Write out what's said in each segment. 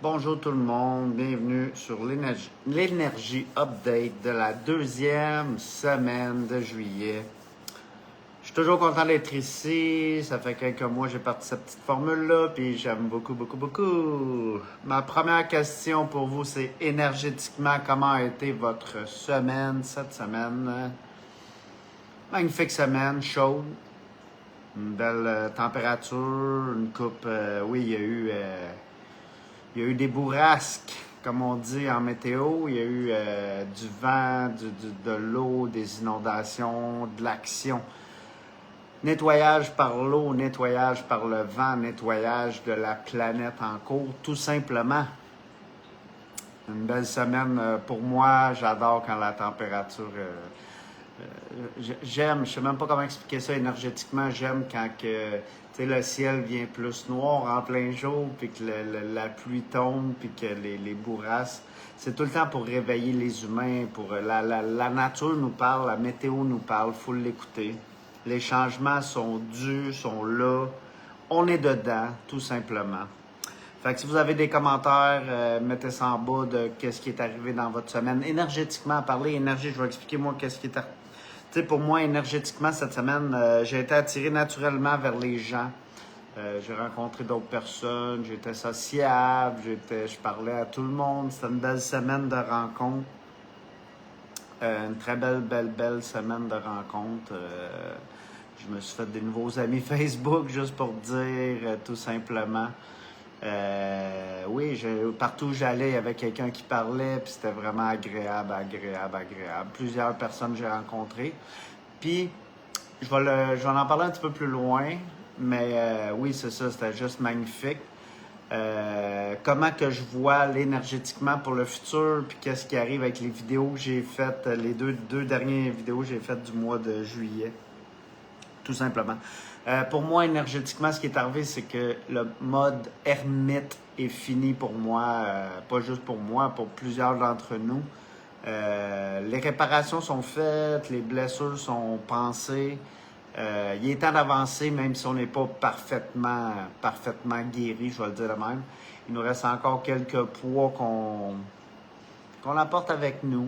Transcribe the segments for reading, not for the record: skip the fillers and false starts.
Bonjour tout le monde, bienvenue sur l'énergie update de la deuxième semaine de juillet. Je suis toujours content d'être ici, ça fait quelques mois que j'ai parti cette petite formule-là, puis j'aime beaucoup. Ma première question pour vous, c'est énergétiquement, comment a été votre semaine, cette semaine? Magnifique semaine, chaude, une belle température, une coupe, oui, il y a eu des bourrasques, comme on dit en météo. Il y a eu du vent, de l'eau, des inondations, de l'action. Nettoyage par l'eau, nettoyage par le vent, nettoyage de la planète en cours, tout simplement. Une belle semaine pour moi. J'adore quand la température... j'aime, je sais même pas comment expliquer ça énergétiquement. J'aime quand que, le ciel vient plus noir en plein jour, puis que la pluie tombe, puis que les bourrasques. C'est tout le temps pour réveiller les humains. Pour la nature nous parle, la météo nous parle, faut l'écouter. Les changements sont dus, sont là. On est dedans, tout simplement. Fait que si vous avez des commentaires, mettez ça en bas de qu'est-ce qui est arrivé dans votre semaine. Énergétiquement, parler énergie, je vais expliquer moi qu'est-ce qui est arrivé. Tu sais, pour moi, énergétiquement, cette semaine, j'ai été attiré naturellement vers les gens. J'ai rencontré d'autres personnes, j'étais sociable, je parlais à tout le monde. C'était une belle semaine de rencontres. Une très belle semaine de rencontres. Je me suis fait des nouveaux amis Facebook, juste pour dire, tout simplement. Oui, partout où j'allais, il y avait quelqu'un qui parlait, puis c'était vraiment agréable. Plusieurs personnes que j'ai rencontrées. Puis, je vais en parler un petit peu plus loin, mais oui, c'est ça, c'était juste magnifique. Comment que je vois l'énergétiquement pour le futur, puis qu'est-ce qui arrive avec les vidéos que j'ai faites, les deux dernières vidéos que j'ai faites du mois de juillet, tout simplement. Pour moi, énergétiquement, ce qui est arrivé, c'est que le mode ermite est fini pour moi, pas juste pour moi, pour plusieurs d'entre nous. Les réparations sont faites, les blessures sont pansées. Il est temps d'avancer, même si on n'est pas parfaitement guéri, je vais le dire de même. Il nous reste encore quelques poids qu'on apporte avec nous.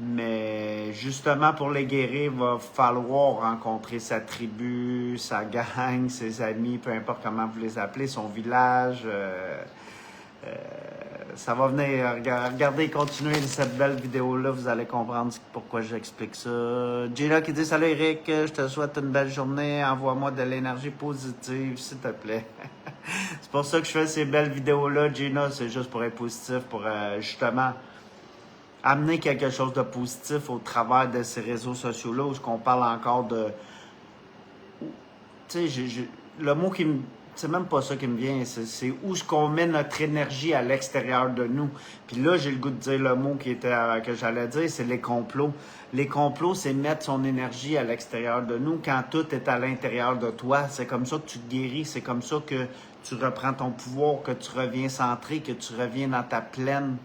Mais justement, pour les guérir, il va falloir rencontrer sa tribu, sa gang, ses amis, peu importe comment vous les appelez, son village. Ça va venir. Regardez, continuez cette belle vidéo-là, vous allez comprendre pourquoi j'explique ça. Gina qui dit « Salut Eric, je te souhaite une belle journée, envoie-moi de l'énergie positive, s'il te plaît. » C'est pour ça que je fais ces belles vidéos-là, Gina, c'est juste pour être positif, pour justement amener quelque chose de positif au travers de ces réseaux sociaux-là, où on parle encore de... Tu sais, le mot qui me... C'est même pas ça qui me vient, c'est où est-ce qu'on met notre énergie à l'extérieur de nous. Puis là, j'ai le goût de dire le mot que j'allais dire, c'est les complots. Les complots, c'est mettre son énergie à l'extérieur de nous quand tout est à l'intérieur de toi. C'est comme ça que tu te guéris, c'est comme ça que tu reprends ton pouvoir, que tu reviens centré, que tu reviens dans ta pleine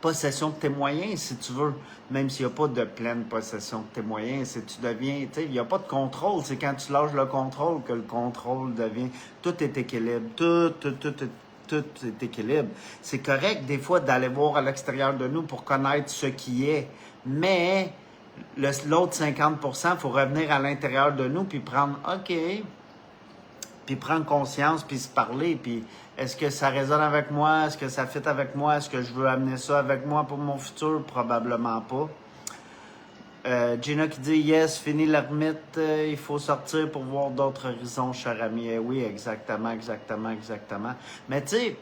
possession de tes moyens, si tu veux, même s'il n'y a pas de pleine possession de tes moyens, c'est tu deviens, tu sais, il n'y a pas de contrôle, c'est quand tu lâches le contrôle que le contrôle devient, tout est équilibre, tout est équilibre. C'est correct des fois d'aller voir à l'extérieur de nous pour connaître ce qui est, mais l'autre 50%, il faut revenir à l'intérieur de nous puis prendre, OK, puis prendre conscience, puis se parler, puis est-ce que ça résonne avec moi? Est-ce que ça fit avec moi? Est-ce que je veux amener ça avec moi pour mon futur? Probablement pas. Gina qui dit « Yes, fini l'ermite, il faut sortir pour voir d'autres horizons, cher ami. » Oui, exactement. Mais tu sais,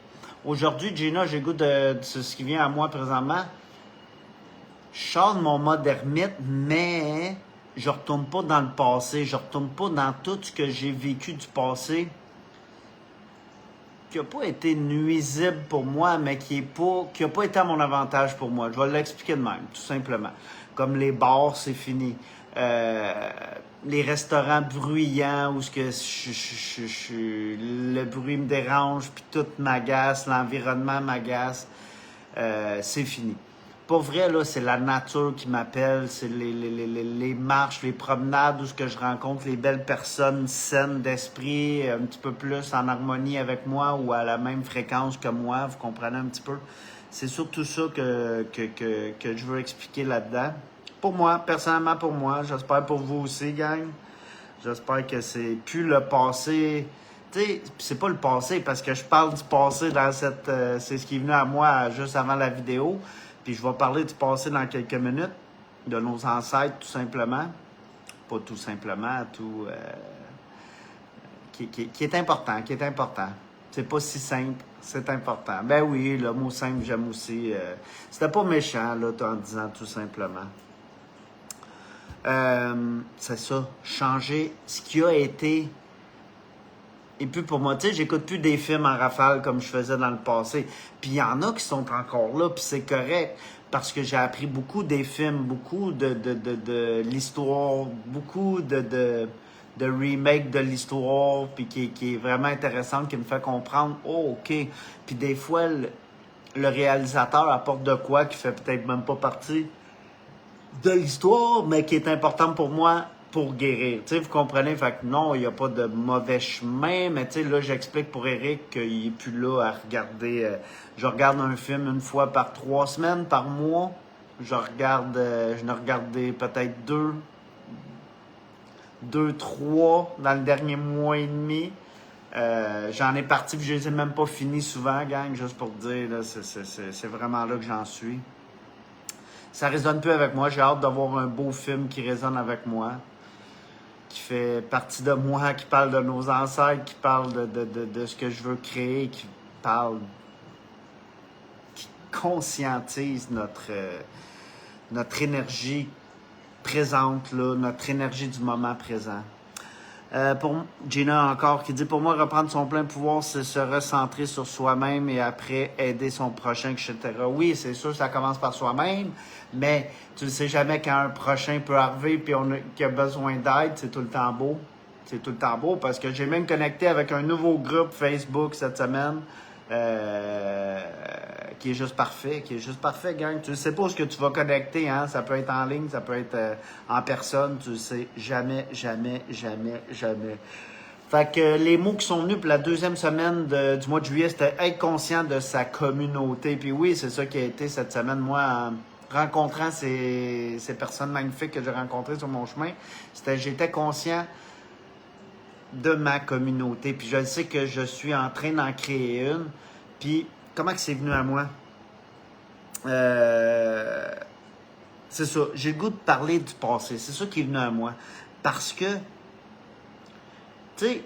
aujourd'hui, Gina, j'ai goût de ce qui vient à moi présentement. Je sors de mon mode ermite, mais je retourne pas dans le passé. Je retourne pas dans tout ce que j'ai vécu du passé qui n'a pas été nuisible pour moi, mais qui n'a pas été à mon avantage pour moi. Je vais l'expliquer de même, tout simplement. Comme les bars, c'est fini. Les restaurants bruyants où le bruit me dérange, puis tout m'agace, l'environnement m'agace, c'est fini. Pour vrai, là, c'est la nature qui m'appelle, c'est les marches, les promenades où ce que je rencontre les belles personnes saines d'esprit, un petit peu plus en harmonie avec moi ou à la même fréquence que moi, vous comprenez un petit peu? C'est surtout ça que je veux expliquer là-dedans. Pour moi, personnellement pour moi, j'espère pour vous aussi, gang. J'espère que c'est plus le passé. Tu sais, c'est pas le passé parce que je parle du passé dans cette. C'est ce qui est venu à moi juste avant la vidéo. Puis je vais parler du passé dans quelques minutes, de nos ancêtres tout simplement. Pas tout simplement, tout. Qui est important, qui est important. C'est pas si simple, c'est important. Ben oui, le mot simple, j'aime aussi. C'était pas méchant, là, en disant tout simplement. C'est ça, changer ce qui a été. Et puis pour moi, tu sais, j'écoute plus des films en rafale comme je faisais dans le passé. Puis il y en a qui sont encore là, puis c'est correct. Parce que j'ai appris beaucoup des films, beaucoup de l'histoire, beaucoup de remake de l'histoire, puis qui est vraiment intéressante, qui me fait comprendre, oh, OK. Puis des fois, le réalisateur apporte de quoi qui fait peut-être même pas partie de l'histoire, mais qui est important pour moi pour guérir. Tu sais, vous comprenez? Fait que non, il n'y a pas de mauvais chemin, mais tu sais, là, j'explique pour Eric qu'il n'est plus là à regarder. Je regarde un film une fois par 3 semaines, par mois. Je n'ai regardé peut-être deux, trois dans le dernier mois et demi. J'en ai parti, puis je les ai même pas finis souvent, gang, juste pour te dire, là, c'est vraiment là que j'en suis. Ça résonne plus avec moi. J'ai hâte d'avoir un beau film qui résonne avec moi, qui fait partie de moi, qui parle de nos ancêtres, qui parle de ce que je veux créer, qui conscientise notre énergie présente, là, notre énergie du moment présent. Pour Gina encore qui dit pour moi reprendre son plein pouvoir c'est se recentrer sur soi-même et après aider son prochain, etc. Oui, c'est sûr, ça commence par soi-même, mais tu ne sais jamais quand un prochain peut arriver puis qui a besoin d'aide, c'est tout le temps beau. C'est tout le temps beau parce que j'ai même connecté avec un nouveau groupe Facebook cette semaine qui est juste parfait, gang. Tu ne sais pas où est-ce que tu vas connecter, hein? Ça peut être en ligne, ça peut être en personne, tu le sais jamais. Fait que les mots qui sont venus pour la deuxième semaine du mois de juillet, c'était être conscient de sa communauté. Puis oui, c'est ça qui a été cette semaine, moi, en rencontrant ces personnes magnifiques que j'ai rencontrées sur mon chemin. J'étais conscient de ma communauté. Puis je sais que je suis en train d'en créer une. Puis comment que c'est venu à moi? C'est ça. J'ai le goût de parler du passé. C'est ça qui est venu à moi. Parce que, tu sais,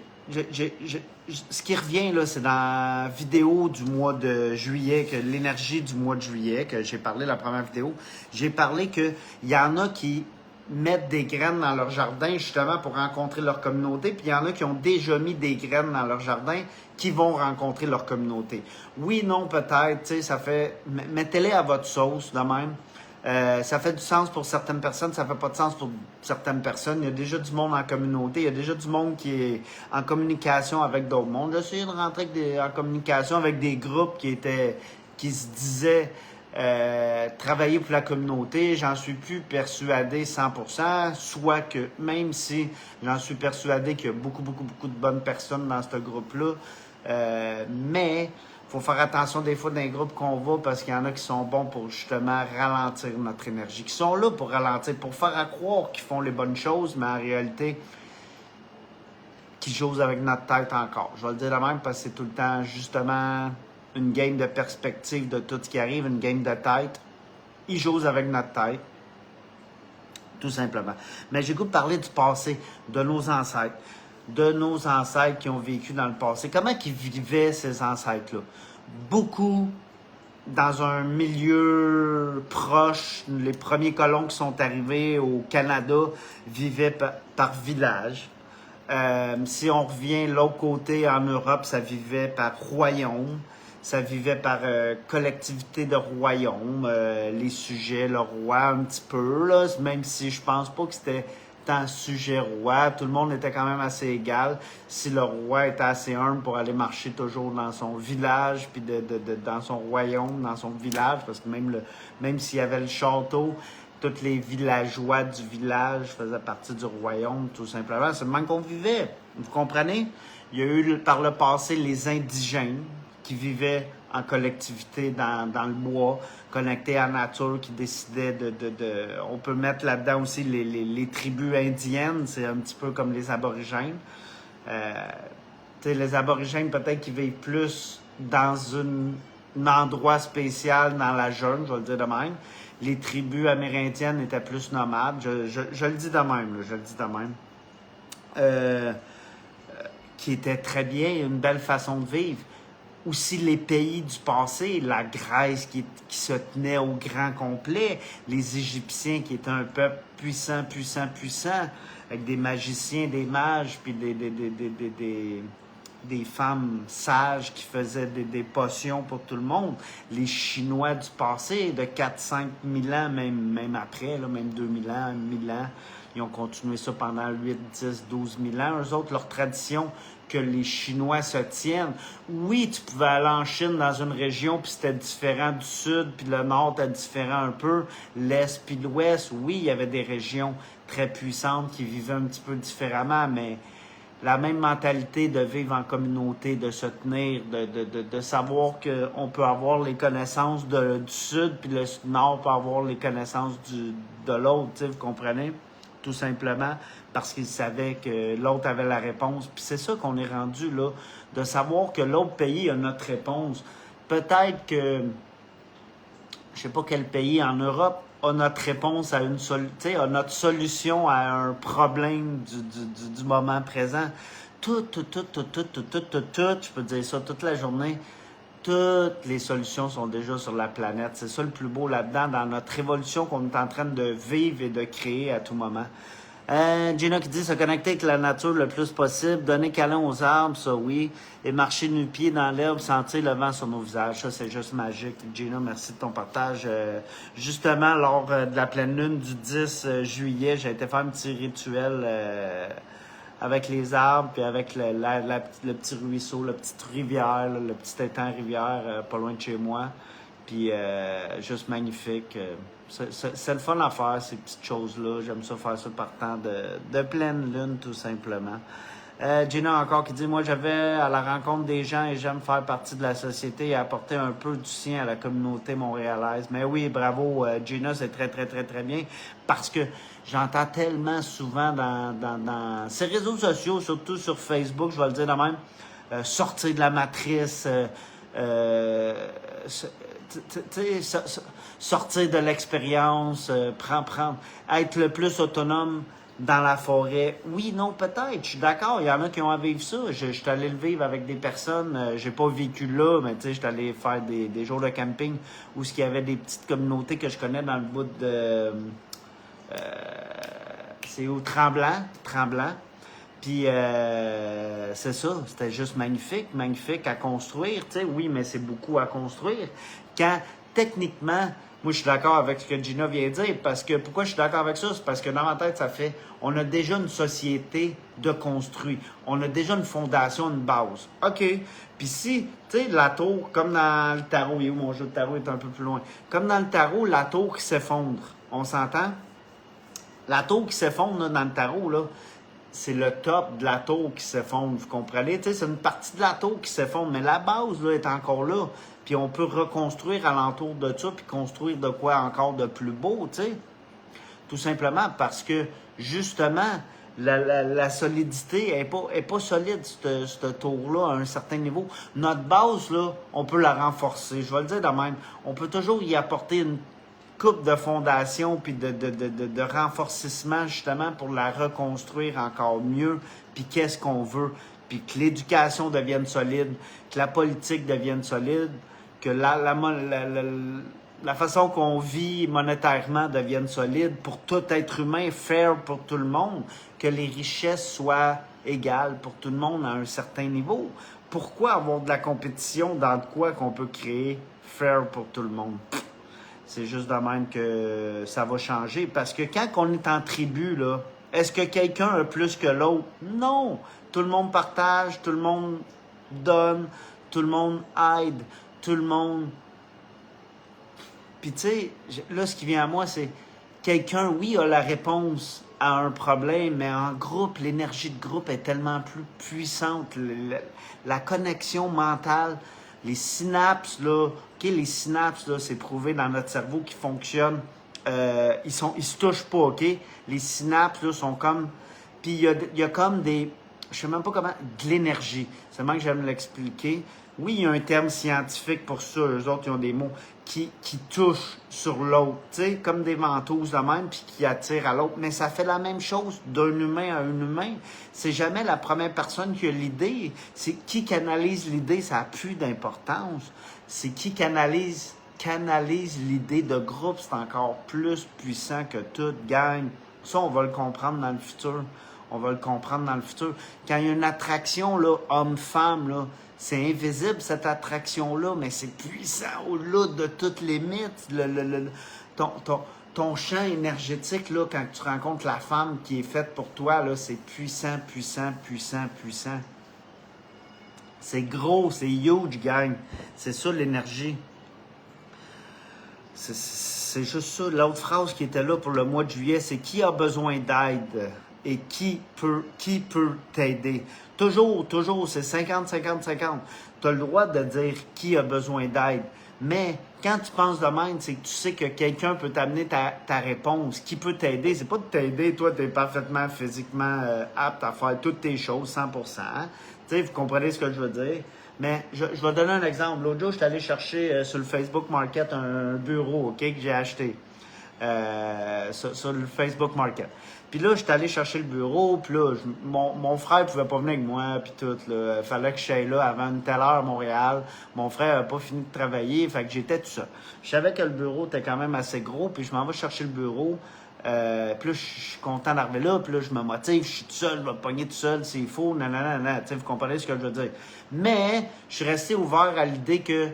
ce qui revient, là, c'est dans la vidéo du mois de juillet, que l'énergie du mois de juillet, que j'ai parlé la première vidéo, j'ai parlé qu'il y en a qui mettent des graines dans leur jardin justement pour rencontrer leur communauté, puis il y en a qui ont déjà mis des graines dans leur jardin qui vont rencontrer leur communauté. Oui, non, peut-être, tu sais, ça fait... Mettez-les à votre sauce de même. Ça fait du sens pour certaines personnes, ça fait pas de sens pour certaines personnes. Il y a déjà du monde en communauté, il y a déjà du monde qui est en communication avec d'autres mondes. J'ai essayé de rentrer en communication avec des groupes qui se disaient travailler pour la communauté. J'en suis plus persuadé 100%, soit que même si j'en suis persuadé qu'il y a beaucoup de bonnes personnes dans ce groupe-là, mais il faut faire attention des fois dans les groupes qu'on va parce qu'il y en a qui sont bons pour justement ralentir notre énergie, qui sont là pour ralentir, pour faire à croire qu'ils font les bonnes choses, mais en réalité, qui jouent avec notre tête encore. Je vais le dire de même parce que c'est tout le temps justement une game de perspective de tout ce qui arrive, une game de tête. Ils jouent avec notre tête, tout simplement. Mais j'ai goût de parler du passé, de nos ancêtres qui ont vécu dans le passé. Comment ils vivaient, ces ancêtres-là? Beaucoup dans un milieu proche. Les premiers colons qui sont arrivés au Canada vivaient par village. Si on revient de l'autre côté, en Europe, ça vivait par royaume. Ça vivait par collectivité de royaume, les sujets, le roi un petit peu, là, même si je pense pas que c'était temps sujet-roi. Tout le monde était quand même assez égal. Si le roi était assez humble pour aller marcher toujours dans son village, puis dans son royaume, dans son village, parce que même s'il y avait le château, tous les villageois du village faisaient partie du royaume, tout simplement. C'est le même qu'on vivait. Vous comprenez? Il y a eu par le passé les indigènes qui vivaient en collectivité dans le bois, connectés à la nature, qui décidaient on peut mettre là-dedans aussi les tribus indiennes, c'est un petit peu comme les aborigènes. Les aborigènes, peut-être qu'ils vivent plus dans un endroit spécial dans la jungle, je vais le dire de même. Les tribus amérindiennes étaient plus nomades. Je le dis de même, là, je le dis de même. Qui était très bien, une belle façon de vivre. Aussi les pays du passé, la Grèce qui se tenait au grand complet, les Égyptiens qui étaient un peuple puissant, avec des magiciens, des mages, puis des femmes sages qui faisaient des potions pour tout le monde. Les Chinois du passé, de 4-5 000 ans, même après, là, même 2000 ans, 1000 ans, ils ont continué ça pendant 8, 10, 12 000 ans. Eux autres, leur tradition, que les Chinois se tiennent. Oui, tu pouvais aller en Chine dans une région, puis c'était différent du sud, puis le nord était différent un peu, l'est puis l'ouest. Oui, il y avait des régions très puissantes qui vivaient un petit peu différemment, mais la même mentalité de vivre en communauté, de se tenir, de savoir qu'on peut avoir les connaissances du sud, puis le nord peut avoir les connaissances de l'autre, tu sais, vous comprenez? Tout simplement parce qu'ils savaient que l'autre avait la réponse. Puis c'est ça qu'on est rendu là, de savoir que l'autre pays a notre réponse. Peut-être que, je sais pas quel pays en Europe a notre réponse à a notre solution à un problème du moment présent. Tout, je peux dire ça toute la journée. Toutes les solutions sont déjà sur la planète. C'est ça le plus beau là-dedans, dans notre révolution qu'on est en train de vivre et de créer à tout moment. Gina qui dit se connecter avec la nature le plus possible, donner câlin aux arbres, ça oui, et marcher nu-pieds dans l'herbe, sentir le vent sur nos visages. Ça, c'est juste magique. Gina, merci de ton partage. Justement, lors de la pleine lune du 10 juillet, j'ai été faire un petit rituel avec les arbres, puis avec le petit ruisseau, la petite rivière, là, le petit étang rivière pas loin de chez moi. Puis juste magnifique. C'est le fun à faire, ces petites choses-là. J'aime ça faire ça par temps de pleine lune, tout simplement. Gina encore qui dit, moi j'avais à la rencontre des gens et j'aime faire partie de la société et apporter un peu du sien à la communauté montréalaise. Mais oui, bravo Gina, c'est très très très très bien parce que j'entends tellement souvent dans ces réseaux sociaux, surtout sur Facebook, je vais le dire de même, sortir de la matrice, sortir de l'expérience, être le plus autonome dans la forêt. Oui, non, peut-être. Je suis d'accord. Il y en a qui ont à vivre ça. Je suis allé le vivre avec des personnes. J'ai pas vécu là, mais tu sais, je suis allé faire des jours de camping où il y avait des petites communautés que je connais dans le bout de... c'est où? Tremblant. Puis c'est ça, c'était juste magnifique à construire, tu sais, oui, mais c'est beaucoup à construire. Quand, techniquement, moi je suis d'accord avec ce que Gina vient de dire, parce que, pourquoi je suis d'accord avec ça? C'est parce que dans ma tête, ça fait, on a déjà une société de construit, on a déjà une fondation, une base. OK, puis si, tu sais, la tour, comme dans le tarot, et où mon jeu de tarot est un peu plus loin, comme dans le tarot, la tour qui s'effondre, on s'entend? La tour qui s'effondre là, dans le tarot, là, c'est le top de la tour qui s'effondre, vous comprenez? Tu sais, c'est une partie de la tour qui s'effondre, mais la base là, est encore là. Puis on peut reconstruire alentour de ça, puis construire de quoi encore de plus beau, tu sais. Tout simplement parce que, justement, la solidité est pas solide, cette tour-là, à un certain niveau. Notre base, là, on peut la renforcer. Je vais le dire de même. On peut toujours y apporter une coupe de fondation puis de renforcissement justement pour la reconstruire encore mieux, puis qu'est-ce qu'on veut, puis que l'éducation devienne solide, que la politique devienne solide, que la façon qu'on vit monétairement devienne solide pour tout être humain, fair pour tout le monde, que les richesses soient égales pour tout le monde à un certain niveau. Pourquoi avoir de la compétition dans quoi qu'on peut créer fair pour tout le monde? C'est juste de même que ça va changer. Parce que quand on est en tribu, là, Est-ce que quelqu'un a plus que l'autre? Non. Tout le monde partage, tout le monde donne, tout le monde aide, tout le monde... Puis tu sais, là, ce qui vient à moi, c'est quelqu'un, oui, a la réponse à un problème, mais en groupe, l'énergie de groupe est tellement plus puissante. La connexion mentale, les synapses, là, OK, les synapses, là, c'est prouvé dans notre cerveau qu'ils fonctionnent. Ils se touchent pas, OK? Les synapses, là, sont comme... Puis il y a comme des... Je sais même pas comment... De l'énergie. C'est seulement que j'aime l'expliquer. Oui, il y a un terme scientifique pour ça. Eux autres, ils ont des mots qui touchent sur l'autre. Tu sais, comme des ventouses de même, puis qui attirent à l'autre. Mais ça fait la même chose d'un humain à un humain. C'est jamais la première personne qui a l'idée. C'est qui canalise l'idée, ça n'a plus d'importance. C'est qui canalise l'idée de groupe, c'est encore plus puissant que toute gang. Ça, on va le comprendre dans le futur. On va le comprendre dans le futur. Quand il y a une attraction, là, homme-femme, là, c'est invisible, cette attraction-là, mais c'est puissant au-delà de toutes les mythes. Ton champ énergétique, là, quand tu rencontres la femme qui est faite pour toi, là, c'est puissant, puissant, puissant, puissant. C'est gros, c'est huge, gang. C'est ça, l'énergie. C'est juste ça. L'autre phrase qui était là pour le mois de juillet, c'est qui a besoin d'aide et qui peut t'aider. Toujours, c'est 50-50-50. Tu as le droit de dire qui a besoin d'aide. Mais quand tu penses de même, c'est que tu sais que quelqu'un peut t'amener ta réponse. Qui peut t'aider? C'est pas de t'aider, toi, tu es parfaitement physiquement apte à faire toutes tes choses 100%. Hein? Tu sais, vous comprenez ce que je veux dire? Mais je vais donner un exemple. L'autre jour, je suis allé chercher sur le Facebook Market un bureau, OK, que j'ai acheté. Sur le Facebook Market. Puis là, je suis allé chercher le bureau, puis là, mon frère pouvait pas venir avec moi, puis tout, là. Il fallait que je sois là avant une telle heure à Montréal. Mon frère n'avait pas fini de travailler, fait que j'étais tout seul. Je savais que le bureau était quand même assez gros, puis je m'en vais chercher le bureau. Puis là, je suis content d'arriver là, puis là, je me motive, je suis tout seul, je vais me pogner tout seul, s'il faut, nanana, tu sais, vous comprenez ce que je veux dire. Mais, je suis resté ouvert à l'idée que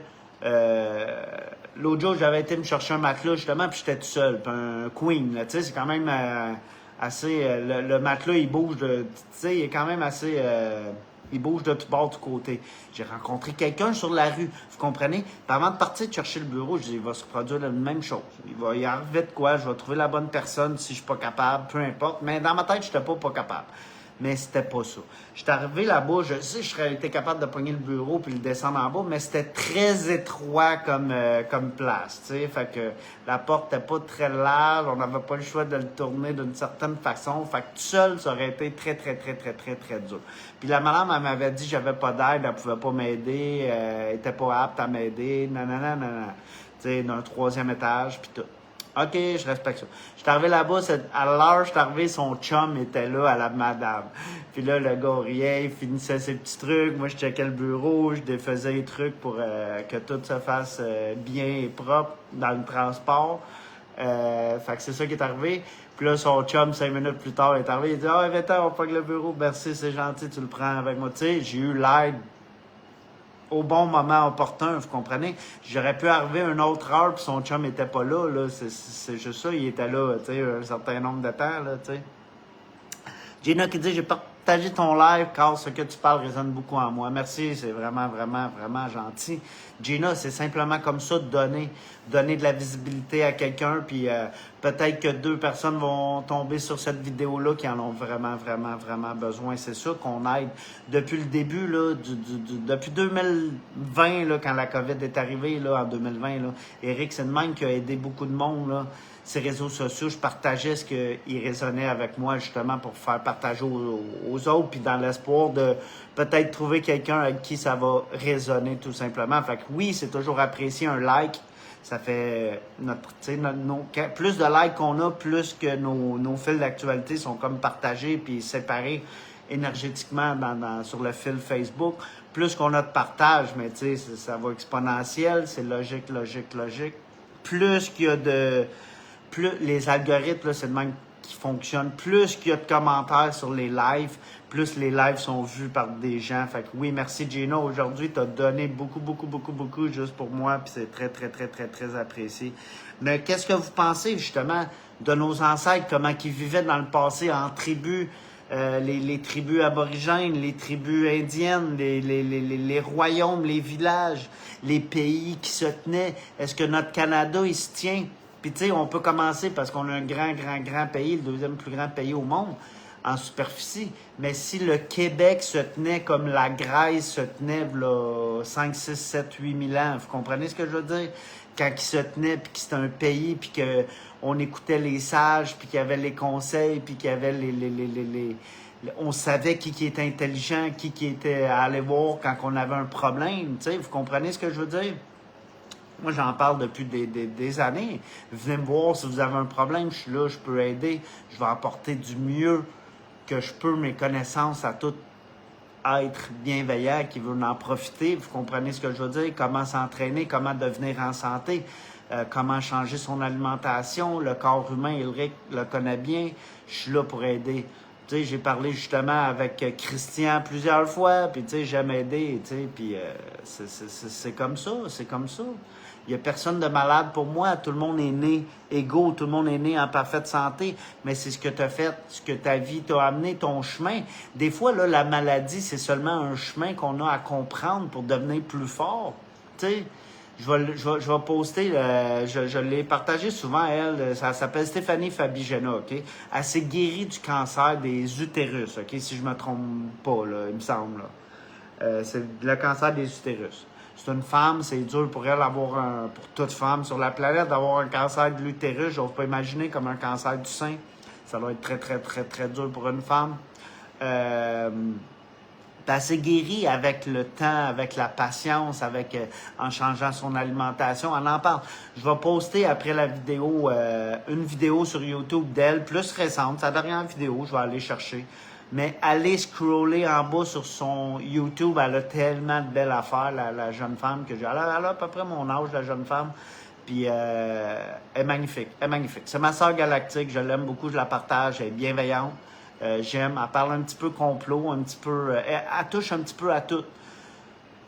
l'autre jour, j'avais été me chercher un matelas, justement, puis j'étais tout seul, puis un queen, tu sais, c'est quand même assez... le matelas, il bouge de... Tu sais, il est quand même assez... il bouge de tout bord, du côté. J'ai rencontré quelqu'un sur la rue, vous comprenez? Puis avant de partir de chercher le bureau, je dis, il va se produire la même chose. Il va y arriver de quoi, je vais trouver la bonne personne si je suis pas capable, peu importe. Mais dans ma tête, je n'étais pas capable. Mais c'était pas ça. J'étais arrivé là-bas, je sais, je serais été capable de pogner le bureau puis le descendre en bas, mais c'était très étroit comme place, tu sais. Fait que la porte n'était pas très large, on n'avait pas le choix de le tourner d'une certaine façon. Fait que tout seul, ça aurait été très dur. Puis la madame, elle m'avait dit j'avais pas d'aide, elle pouvait pas m'aider, elle était pas apte à m'aider, nanana. Tu sais, d'un 3e étage, puis tout. OK, je respecte ça. Je suis arrivé là-bas, à l'heure, je suis arrivé, son chum était là à la madame. Puis là, le gars riait, il finissait ses petits trucs. Moi, je checkais le bureau, je défaisais les trucs pour que tout se fasse bien et propre dans le transport. Fait que c'est ça qui est arrivé. Puis là, son chum, 5 minutes plus tard, est arrivé. Il dit « Ah, viens-t'en, on pogne le bureau. Merci, c'est gentil, tu le prends avec moi. » Tu sais, j'ai eu l'aide au bon moment opportun, vous comprenez? J'aurais pu arriver à une autre heure puis son chum était pas là, c'est juste ça, il était là, tu sais, un certain nombre de temps, là, tu sais. Gina qui dit, j'ai partagé ton live car ce que tu parles résonne beaucoup en moi. Merci, c'est vraiment gentil. Gina, c'est simplement comme ça de donner de la visibilité à quelqu'un, puis peut-être que 2 personnes vont tomber sur cette vidéo-là qui en ont vraiment besoin. C'est ça qu'on aide. Depuis le début, là, depuis 2020, là, quand la COVID est arrivée, là, en 2020, là, Eric, c'est le même qui a aidé beaucoup de monde, là. Ces réseaux sociaux, je partageais ce qui résonnait avec moi, justement, pour faire partager aux autres, puis dans l'espoir de peut-être trouver quelqu'un avec qui ça va résonner, tout simplement. Fait que oui, c'est toujours apprécié un like. Ça fait plus de likes qu'on a, plus que nos fils d'actualité sont comme partagés puis séparés énergétiquement sur le fil Facebook. Plus qu'on a de partage, mais tu sais, ça va exponentiel, c'est logique. Plus qu'il y a plus les algorithmes, là, c'est de même qui fonctionne. Plus qu'il y a de commentaires sur les lives, plus les lives sont vus par des gens. Fait que oui, merci Gino. Aujourd'hui, tu as donné beaucoup juste pour moi, puis c'est très, très, très, très, très apprécié. Mais qu'est-ce que vous pensez, justement, de nos ancêtres, comment ils vivaient dans le passé en tribus, les tribus aborigènes, les tribus indiennes, les royaumes, les villages, les pays qui se tenaient? Est-ce que notre Canada, il se tient? Puis, tu sais, on peut commencer parce qu'on a un grand pays, le deuxième plus grand pays au monde en superficie. Mais si le Québec se tenait comme la Grèce se tenait, là, 5, 6, 7, 8 000 ans, vous comprenez ce que je veux dire? Quand il se tenait, puis que c'était un pays, puis qu'on écoutait les sages, puis qu'il y avait les conseils, puis qu'il y avait on savait qui était intelligent, qui était à aller voir quand on avait un problème, tu sais, vous comprenez ce que je veux dire? Moi, j'en parle depuis des années. Venez me voir si vous avez un problème, je suis là, je peux aider, je vais apporter du mieux que je peux, mes connaissances à tout être bienveillant, qui veut en profiter. Vous comprenez ce que je veux dire? Comment s'entraîner, comment devenir en santé, comment changer son alimentation. Le corps humain, Ulrich le connaît bien. Je suis là pour aider. Tu sais, j'ai parlé justement avec Christian plusieurs fois, puis tu sais, j'aime aider, tu sais, puis c'est comme ça, c'est comme ça. Il n'y a personne de malade pour moi. Tout le monde est né égaux, tout le monde est né en parfaite santé. Mais c'est ce que tu as fait, ce que ta vie t'a amené, ton chemin. Des fois, là, la maladie, c'est seulement un chemin qu'on a à comprendre pour devenir plus fort. Tu sais, je vais poster, je l'ai partagé souvent, elle, ça s'appelle Stéphanie Fabigena, OK? Elle s'est guérie du cancer des utérus, OK? Si je me trompe pas, là, il me semble, là. C'est le cancer des utérus. C'est une femme, c'est dur pour elle pour toute femme sur la planète, d'avoir un cancer de l'utérus. J'ose pas imaginer comme un cancer du sein. Ça doit être très, très, très, très dur pour une femme. Elle s'est guérie avec le temps, avec la patience, en changeant son alimentation. Elle en parle. Je vais poster après la vidéo, une vidéo sur YouTube d'elle, plus récente, sa dernière vidéo, je vais aller chercher. Mais allez scroller en bas sur son YouTube, elle a tellement de belles affaires, la jeune femme que j'ai. Elle a à peu près mon âge, la jeune femme. Puis elle est magnifique, elle est magnifique. C'est ma sœur galactique, je l'aime beaucoup, je la partage, elle est bienveillante. J'aime, elle parle un petit peu complot, un petit peu... elle touche un petit peu à tout.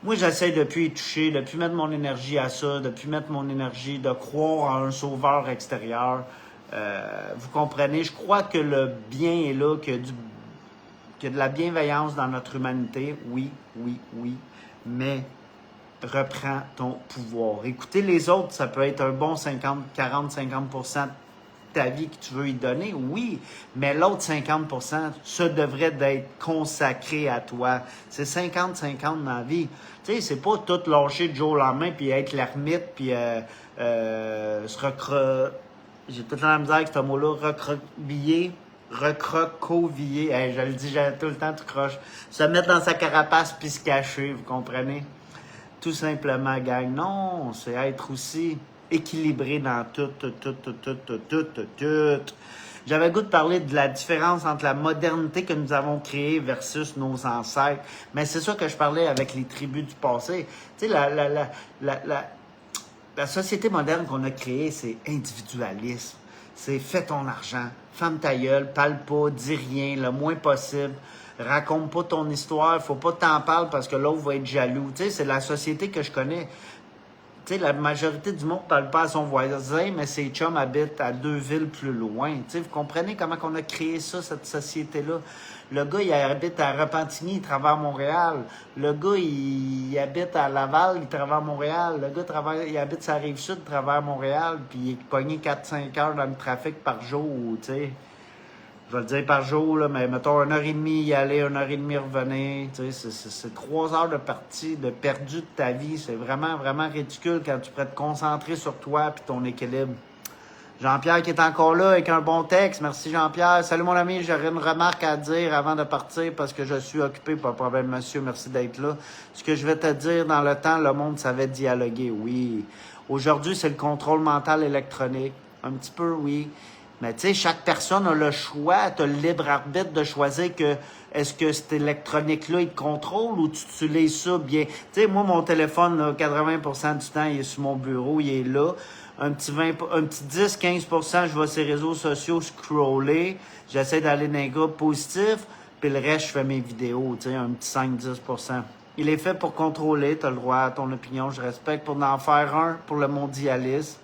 Moi, j'essaie depuis y toucher, depuis mettre mon énergie à ça, depuis mettre mon énergie de croire en un sauveur extérieur. Vous comprenez? Je crois que le bien est là, qu'il y a de la bienveillance dans notre humanité. Oui, mais reprends ton pouvoir. Écouter les autres, ça peut être un bon 40-50% de ta vie que tu veux y donner, oui, mais l'autre 50%, ça devrait d'être consacré à toi. C'est 50-50 dans la vie. Tu sais, c'est pas tout lâcher du jour au lendemain puis être l'ermite puis se j'ai tout le temps la misère avec ce mot-là, recroqueviller. Hey, je le dis tout le temps, tout croche. Se mettre dans sa carapace puis se cacher, vous comprenez? Tout simplement, gang. Non, c'est être aussi équilibré dans tout. J'avais le goût de parler de la différence entre la modernité que nous avons créée versus nos ancêtres. Mais c'est ça que je parlais avec les tribus du passé. Tu sais, la société moderne qu'on a créée, c'est individualisme. C'est fais ton argent, ferme ta gueule, parle pas, dis rien, le moins possible. Raconte pas ton histoire, faut pas t'en parler parce que l'autre va être jaloux. Tu sais, c'est la société que je connais. Tu sais, la majorité du monde ne parle pas à son voisin, mais ses chums habitent à 2 villes plus loin. Tu sais, vous comprenez comment on a créé ça, cette société-là? Le gars, il habite à Repentigny, il travaille à Montréal. Le gars, il habite à Laval, il travaille à Montréal. Le gars, il habite sur la Rive-Sud, il travaille à Montréal, puis il est pogné 4-5 heures dans le trafic par jour, tu sais. Je vais le dire par jour, là, mais mettons 1h30 y aller, 1h30 revenir. Tu sais, c'est 3 heures de partie, de perdu de ta vie. C'est vraiment, vraiment ridicule quand tu pourrais te concentrer sur toi et ton équilibre. Jean-Pierre qui est encore là avec un bon texte. Merci Jean-Pierre. Salut mon ami, j'aurais une remarque à dire avant de partir parce que je suis occupé. Pas de problème, monsieur. Merci d'être là. Ce que je vais te dire, dans le temps, le monde savait dialoguer. Oui. Aujourd'hui, c'est le contrôle mental électronique. Un petit peu, oui. Mais tu sais, chaque personne a le choix, tu as le libre arbitre de choisir que est-ce que cette électronique-là, il te contrôle ou tu utilises ça bien. Tu sais, moi, mon téléphone, là, 80% du temps, il est sur mon bureau, il est là. Un petit 20, un petit 10-15%, je vais sur les réseaux sociaux scroller. J'essaie d'aller dans les groupes positifs. Puis le reste, je fais mes vidéos, tu sais, un petit 5-10%. Il est fait pour contrôler, tu as le droit à ton opinion, je respecte. Pour en faire un pour le mondialisme,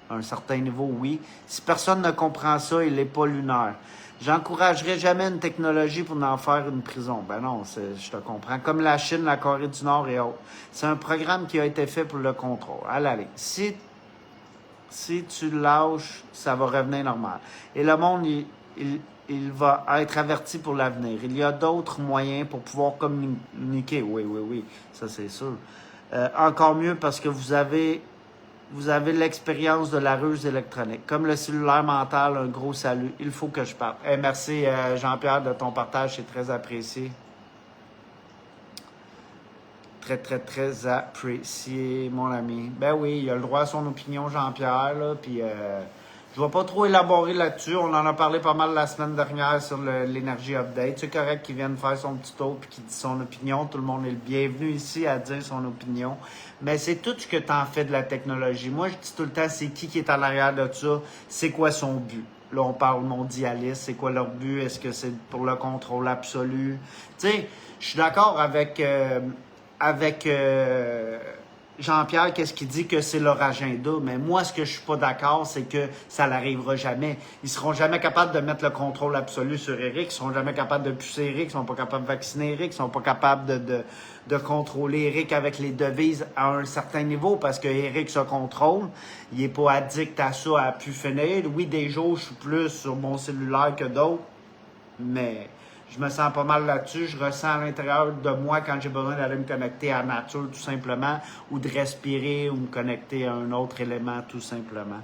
à un certain niveau, oui. Si personne ne comprend ça, il n'est pas lunaire. J'encouragerais jamais une technologie pour en faire une prison. Ben non, je te comprends. Comme la Chine, la Corée du Nord et autres. C'est un programme qui a été fait pour le contrôle. Allez, si tu lâches, ça va revenir normal. Et le monde, il va être averti pour l'avenir. Il y a d'autres moyens pour pouvoir communiquer. Oui, ça c'est sûr. Encore mieux parce que vous avez l'expérience de la ruse électronique. Comme le cellulaire mental, un gros salut. Il faut que je parle. Merci Jean-Pierre de ton partage, c'est très apprécié. Très, très, très apprécié, mon ami. Ben oui, il a le droit à son opinion, Jean-Pierre, là, puis je vais pas trop élaborer là-dessus. On en a parlé pas mal la semaine dernière sur l'énergie update. C'est correct qu'il vienne faire son petit tour puis qu'il dise son opinion. Tout le monde est le bienvenu ici à dire son opinion. Mais c'est tout ce que tu en fais de la technologie. Moi, je dis tout le temps, c'est qui est à l'arrière de ça? C'est quoi son but? Là, on parle mondialiste. C'est quoi leur but? Est-ce que c'est pour le contrôle absolu? Tu sais, je suis d'accord avec Jean-Pierre, qu'est-ce qu'il dit que c'est leur agenda. Mais moi, ce que je suis pas d'accord, c'est que ça n'arrivera jamais. Ils seront jamais capables de mettre le contrôle absolu sur Eric. Ils seront jamais capables de pousser Eric. Ils sont pas capables de vacciner Eric. Ils sont pas capables de contrôler Eric avec les devises à un certain niveau parce que Eric se contrôle. Il est pas addict à ça, à pu finir. Oui, des jours, je suis plus sur mon cellulaire que d'autres. Mais je me sens pas mal là-dessus. Je ressens à l'intérieur de moi quand j'ai besoin d'aller me connecter à la nature, tout simplement, ou de respirer ou me connecter à un autre élément, tout simplement.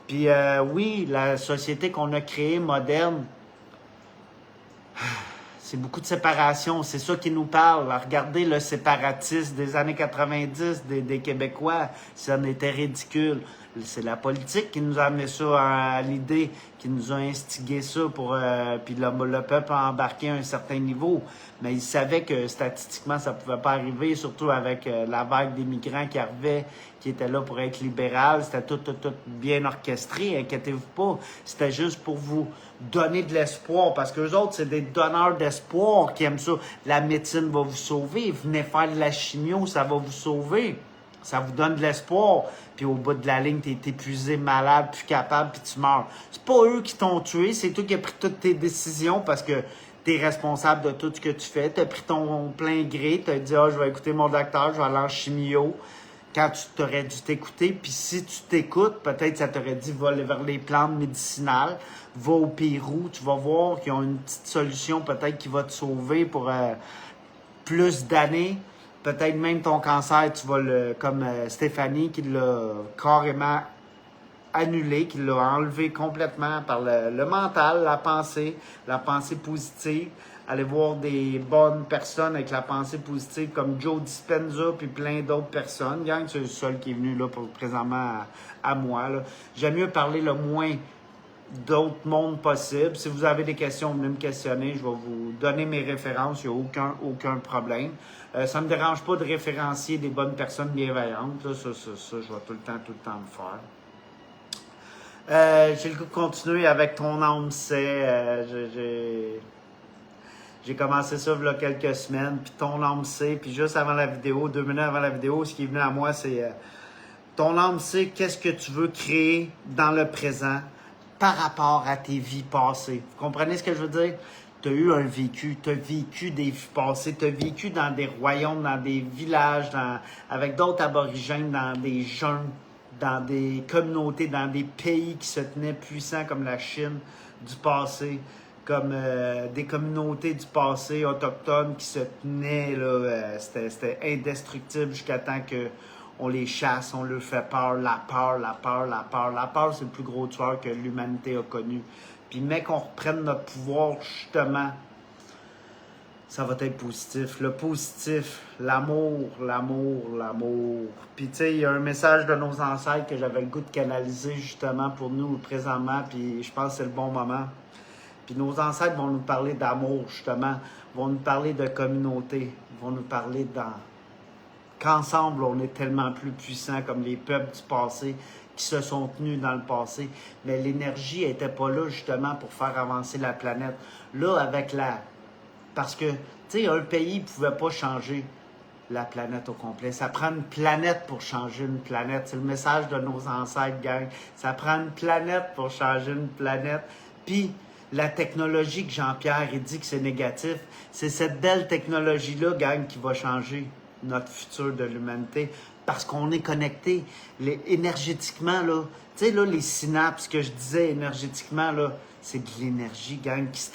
Puis oui, la société qu'on a créée, moderne, c'est beaucoup de séparation. C'est ça qui nous parle. Regardez le séparatisme des années 90 des Québécois. Ça en était ridicule. C'est la politique qui nous a amené ça à l'idée, qui nous a instigé ça pour puis le peuple a embarqué à un certain niveau. Mais ils savaient que statistiquement, ça pouvait pas arriver, surtout avec la vague des migrants qui arrivaient, qui étaient là pour être libéral. C'était tout bien orchestré, inquiétez-vous pas. C'était juste pour vous donner de l'espoir, parce qu'eux autres, c'est des donneurs d'espoir qui aiment ça. La médecine va vous sauver. Venez faire de la chimio, ça va vous sauver. Ça vous donne de l'espoir. Puis au bout de la ligne, t'es épuisé, malade, plus capable, puis tu meurs. C'est pas eux qui t'ont tué, c'est toi qui as pris toutes tes décisions parce que t'es responsable de tout ce que tu fais. T'as pris ton plein gré, t'as dit « Ah, je vais écouter mon docteur, je vais aller en chimio ». Quand tu t'aurais dû t'écouter, puis si tu t'écoutes, peut-être ça t'aurait dit « Va aller vers les plantes médicinales, va au Pérou, tu vas voir qu'ils ont une petite solution peut-être qui va te sauver pour plus d'années ». Peut-être même ton cancer, tu vas comme Stéphanie qui l'a carrément annulé, qui l'a enlevé complètement par le mental, la pensée positive. Aller voir des bonnes personnes avec la pensée positive comme Joe Dispenza puis plein d'autres personnes. Gang, c'est le seul qui est venu là pour présentement à moi. J'aime mieux parler le moins d'autres mondes possibles. Si vous avez des questions, venez me questionner. Je vais vous donner mes références. Il n'y a aucun problème. Ça ne me dérange pas de référencier des bonnes personnes bienveillantes. Là, ça, je vais tout le temps le faire. J'ai le goût de continuer avec ton âme c'est. J'ai commencé ça il y a quelques semaines, puis ton âme sait, puis juste avant la vidéo, 2 minutes avant la vidéo, ce qui est venu à moi, c'est ton âme sait qu'est-ce que tu veux créer dans le présent par rapport à tes vies passées. Vous comprenez ce que je veux dire? Tu as eu un vécu, tu as vécu des vies passées, tu as vécu dans des royaumes, dans des villages, avec d'autres aborigènes, dans des jeunes, dans des communautés, dans des pays qui se tenaient puissants comme la Chine du passé, comme des communautés du passé autochtones qui se tenaient, là, c'était indestructible jusqu'à temps que on les chasse, on leur fait peur, la peur. La peur, c'est le plus gros tueur que l'humanité a connu. Puis, mec, qu'on reprenne notre pouvoir, justement, ça va être positif. Le positif, l'amour. Puis, tu sais, il y a un message de nos ancêtres que j'avais le goût de canaliser, justement, pour nous, présentement. Puis, je pense que c'est le bon moment. Puis, nos ancêtres vont nous parler d'amour, justement. Vont nous parler de communauté. Vont nous parler qu'ensemble, on est tellement plus puissants comme les peuples du passé qui qui se sont tenus dans le passé. Mais l'énergie n'était pas là justement pour faire avancer la planète. Là, avec la... Parce que, tu sais, un pays ne pouvait pas changer la planète au complet. Ça prend une planète pour changer une planète. C'est le message de nos ancêtres, gang. Ça prend une planète pour changer une planète. Puis, la technologie que Jean-Pierre dit que c'est négatif, c'est cette belle technologie-là, gang, qui va changer notre futur de l'humanité. Parce qu'on est connecté énergétiquement, là. Tu sais, là, les synapses que je disais énergétiquement, là, c'est de l'énergie, gang, qui se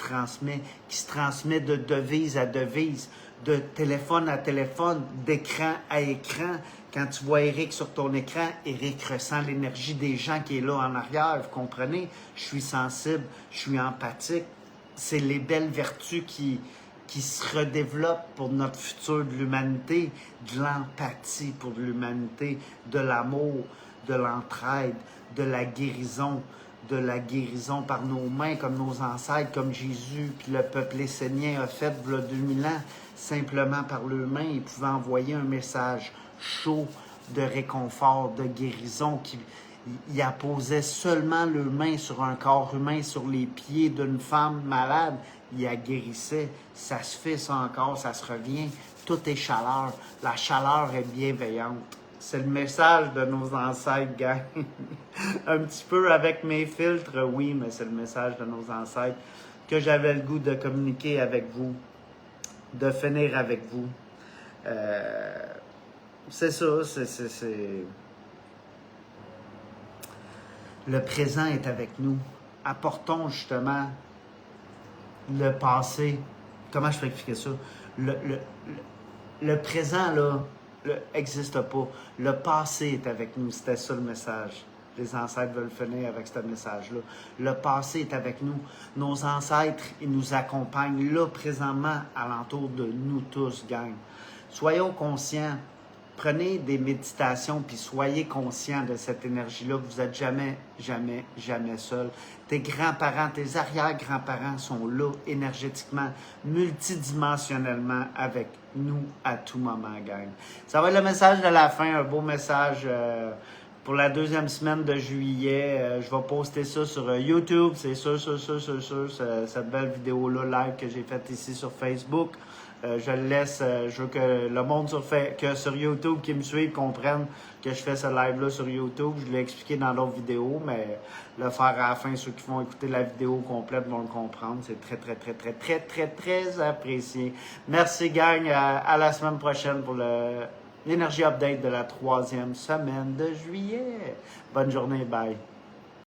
transmet de devise à devise, de téléphone à téléphone, d'écran à écran. Quand tu vois Eric sur ton écran, Eric ressent l'énergie des gens qui est là en arrière, vous comprenez? Je suis sensible, je suis empathique. C'est les belles vertus qui se redéveloppent pour notre futur de l'humanité, de l'empathie pour l'humanité, de l'amour, de l'entraide, de la guérison par nos mains, comme nos ancêtres, comme Jésus, puis le peuple essénien a fait il y a 2000 ans, simplement par leurs mains, ils pouvaient envoyer un message chaud de réconfort, de guérison, qui il apposait seulement leurs mains sur un corps humain, sur les pieds d'une femme malade, il la guérissait. Ça se fait ça encore, ça se revient. Tout est chaleur. La chaleur est bienveillante. C'est le message de nos ancêtres, gang. Un petit peu avec mes filtres, oui, mais c'est le message de nos ancêtres que j'avais le goût de communiquer avec vous, de finir avec vous. C'est ça, c'est... Le présent est avec nous. Apportons justement le passé. Comment je peux expliquer ça? Le présent, là, n'existe pas. Le passé est avec nous. C'était ça le message. Les ancêtres veulent finir avec ce message-là. Le passé est avec nous. Nos ancêtres, ils nous accompagnent là, présentement, alentour de nous tous, gang. Soyons conscients. Prenez des méditations, puis soyez conscients de cette énergie-là, que vous n'êtes jamais, jamais, jamais seul. Tes grands-parents, tes arrière-grands-parents sont là, énergétiquement, multidimensionnellement, avec nous à tout moment, gang. Ça va être le message de la fin, un beau message pour la deuxième semaine de juillet. Je vais poster ça sur YouTube, c'est sûr, cette belle vidéo-là live que j'ai faite ici sur Facebook. Je le laisse, je veux que le monde sur YouTube qui me suit comprenne que je fais ce live-là sur YouTube. Je l'ai expliqué dans l'autre vidéo, mais le faire à la fin, ceux qui vont écouter la vidéo complète vont le comprendre. C'est très, très, très, très, très, très, très apprécié. Merci, gang. À la semaine prochaine pour l'énergie update de la 3e semaine de juillet. Bonne journée. Bye.